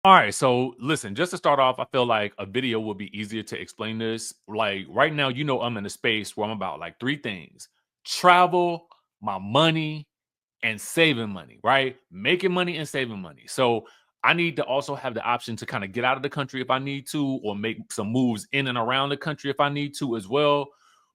All right, so listen, just to start off, I feel like a video would be easier to explain this. Like right now, I'm in a space where I'm about like three things: travel, my money, and saving money, right? Making money and saving money. So I need to also have the option to kind of get out of the country if I need to, or make some moves in and around the country if I need to as well.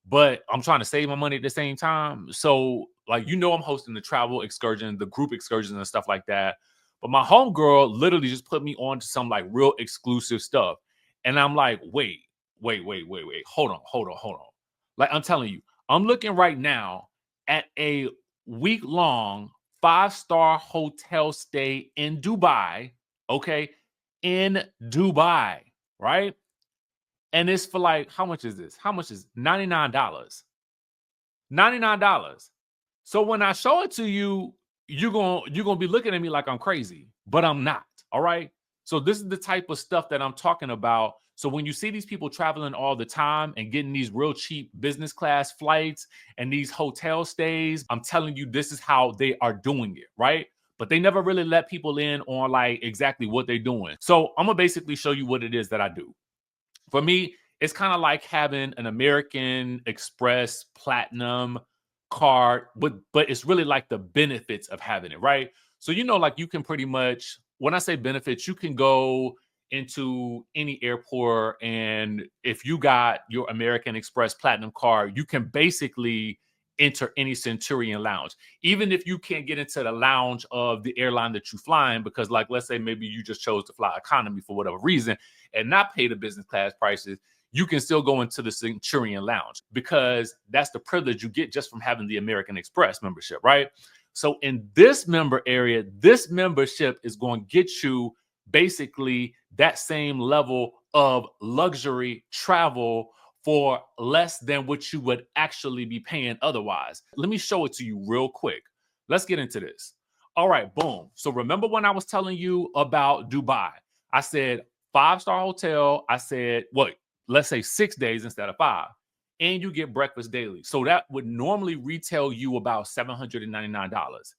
But I'm trying to save my money at the same time. So, like, I'm hosting the travel excursion, the group excursions and stuff like that. But my homegirl literally just put me on to some like real exclusive stuff. And I'm like, wait. Hold on. Like, I'm telling you, I'm looking right now at a week-long five-star hotel stay in Dubai, okay? In Dubai, right? And it's for like, how much is this? How much is $99? $99. So when I show it to you, you're gonna be looking at me like I'm crazy, but I'm not. All right. So this is the type of stuff that I'm talking about. So when you see these people traveling all the time and getting these real cheap business class flights and these hotel stays, I'm telling you, this is how they are doing it, right? But they never really let people in on like exactly what they're doing. So I'm gonna basically show you what it is that I do. For me, it's kind of like having an American Express Platinum card, but it's really like the benefits of having it, right? So like you can pretty much, when I say benefits, you can go into any airport, and if you got your American Express Platinum card, you can basically enter any Centurion lounge, even if you can't get into the lounge of the airline that you flying, because like let's say maybe you just chose to fly economy for whatever reason and not pay the business class prices, you can still go into the Centurion Lounge because that's the privilege you get just from having the American Express membership, right? So in this member area, this membership is going to get you basically that same level of luxury travel for less than what you would actually be paying otherwise. Let me show it to you real quick. Let's get into this. All right, boom. So remember when I was telling you about Dubai? I said five-star hotel. I said, what? Let's say 6 days instead of five. And you get breakfast daily. So that would normally retail you about $799.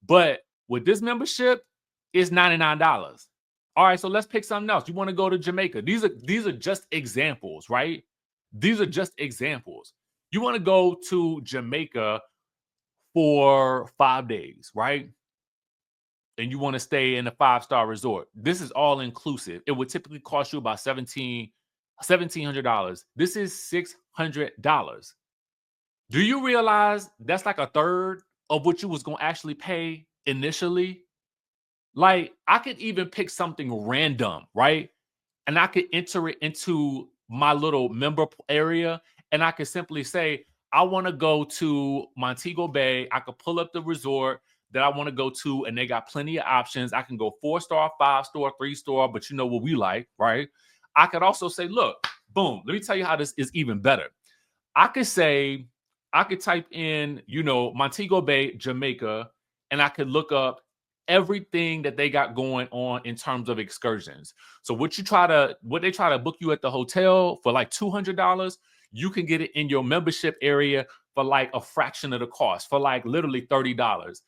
But with this membership, it's $99. All right, so let's pick something else. You want to go to Jamaica. These are just examples, right? These are just examples. You want to go to Jamaica for 5 days, right? And you want to stay in a five-star resort. This is all inclusive. It would typically cost you about $1,700. This is $600. Do you realize that's like a third of what you was going to actually pay initially? Like, I could even pick something random, right? And I could enter it into my little member area, and I could simply say, I want to go to Montego Bay. I could pull up the resort that I want to go to, and they got plenty of options. I can go 4-star, 5-star, 3-star, but you know what we like, right? I could also say, look, boom, let me tell you how this is even better. I could say, I could type in, Montego Bay, Jamaica, and I could look up everything that they got going on in terms of excursions. So what they try to book you at the hotel for like $200, you can get it in your membership area for like a fraction of the cost, for like literally $30.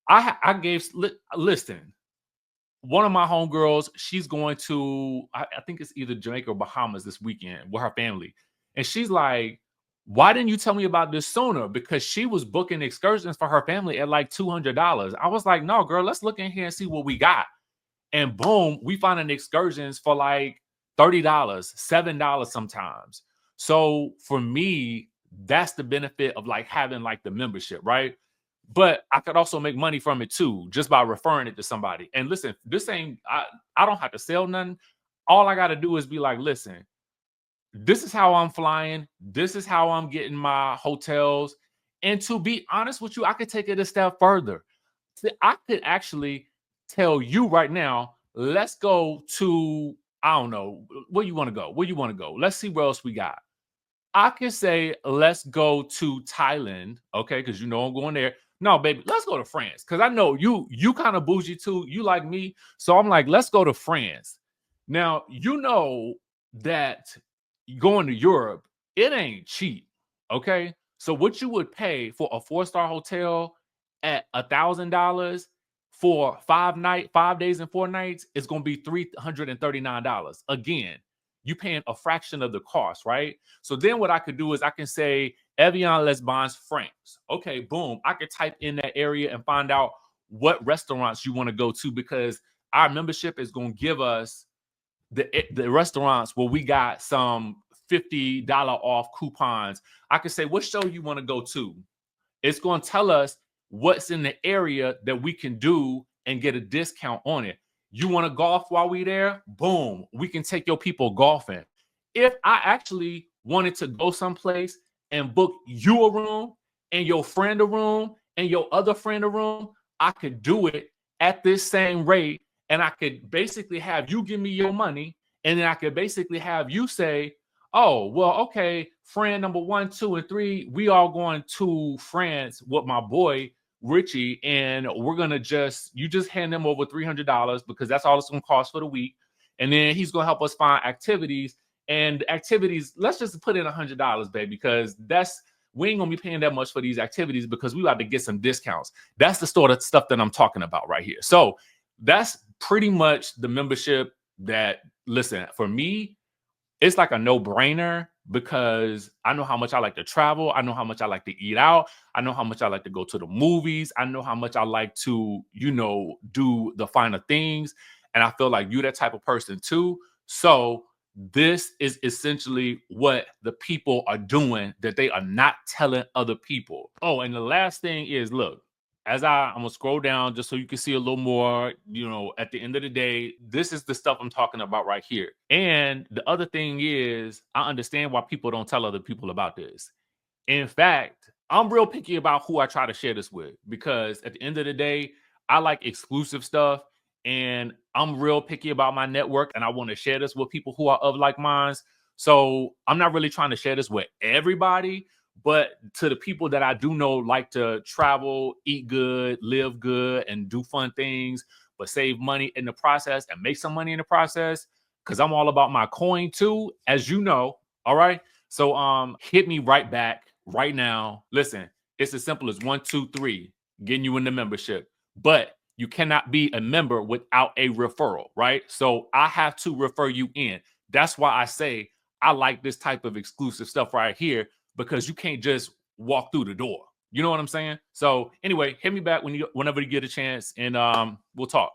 I gave listen, one of my homegirls, she's going to, I think it's either Jamaica or Bahamas this weekend with her family. And she's like, why didn't you tell me about this sooner? Because she was booking excursions for her family at like $200. I was like, no, girl, let's look in here and see what we got. And boom, we finding excursions for like $30, $7 sometimes. So for me, that's the benefit of like having like the membership, right? But I could also make money from it too, just by referring it to somebody. And listen, I don't have to sell nothing. All I got to do is be like, listen, this is how I'm flying. This is how I'm getting my hotels. And to be honest with you, I could take it a step further. I could actually tell you right now, let's go to, I don't know, where you want to go? Where you want to go? Let's see where else we got. I can say, let's go to Thailand, okay? Because I'm going there. No, baby, let's go to France. Because I know you kind of bougie too. You like me. So I'm like, let's go to France. Now, you know that going to Europe, it ain't cheap. Okay. So what you would pay for a 4-star hotel at $1,000 for 5 days and 4 nights, it's going to be $339. Again, you paying a fraction of the cost, right? So then what I could do is I can say Evian Les Bons France. Okay, boom. I could type in that area and find out what restaurants you want to go to, because our membership is going to give us the restaurants where we got some $50 off coupons. I could say, what show you want to go to? It's going to tell us what's in the area that we can do and get a discount on it. You want to golf while we there? Boom. We can take your people golfing. If I actually wanted to go someplace and book you a room and your friend a room and your other friend a room, I could do it at this same rate. And I could basically have you give me your money. And then I could basically have you say, oh, well, okay, friend number 1, 2, and 3, we all going to France with my boy Richie, and we're gonna you just hand him over $300 because that's all it's gonna cost for the week, and then he's gonna help us find activities. And activities, let's just put in $100, babe, because we ain't gonna be paying that much for these activities because we got to get some discounts. That's the sort of stuff that I'm talking about right here. So that's pretty much the membership that, listen, for me, it's like a no-brainer because I know how much I like to travel. I know how much I like to eat out. I know how much I like to go to the movies. I know how much I like to, do the finer things. And I feel like you're that type of person too. So this is essentially what the people are doing that they are not telling other people. Oh, and the last thing is, look, I'm gonna scroll down just so you can see a little more, at the end of the day, this is the stuff I'm talking about right here. And the other thing is, I understand why people don't tell other people about this. In fact, I'm real picky about who I try to share this with, because at the end of the day, I like exclusive stuff and I'm real picky about my network, and I want to share this with people who are of like minds. So I'm not really trying to share this with everybody, but to the people that I do know like to travel, eat good, live good, and do fun things, but save money in the process and make some money in the process, because I'm all about my coin too, as you know. All right. So hit me right back right now. Listen, it's as simple as 1, 2, 3, getting you in the membership. But you cannot be a member without a referral, right? So I have to refer you in. That's why I say I like this type of exclusive stuff right here, because you can't just walk through the door. You know what I'm saying? So anyway, hit me back whenever you get a chance, and we'll talk.